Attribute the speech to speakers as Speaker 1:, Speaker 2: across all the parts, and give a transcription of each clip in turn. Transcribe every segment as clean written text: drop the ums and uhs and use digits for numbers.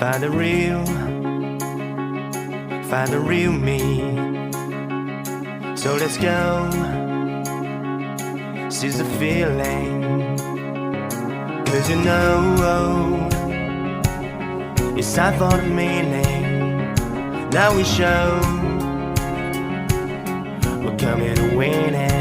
Speaker 1: Find the real me. So let's go, seize the feeling. 'Cause you know, it's time for the meaning. Now we show we're coming to win it.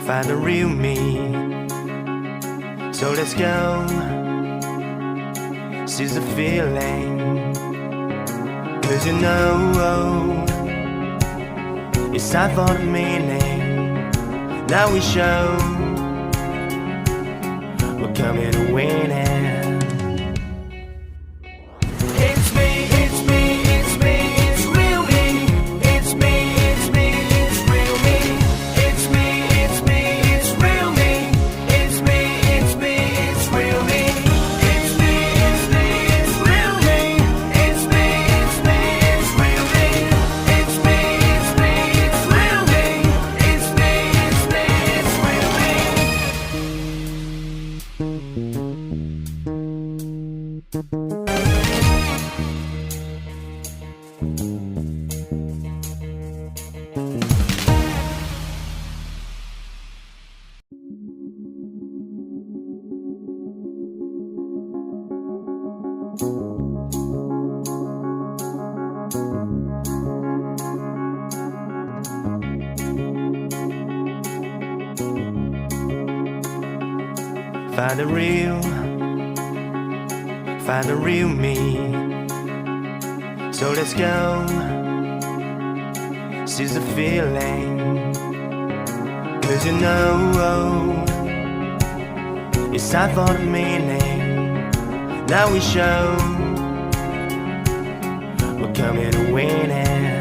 Speaker 1: Find the real me. So let's go, seize the feeling. 'Cause you know, it's time for the meaning. Now we show we're coming to win it. Find the real me. So let's go, seize the feeling. 'Cause you know, it's time for the meaning. Now we show we're coming to win it.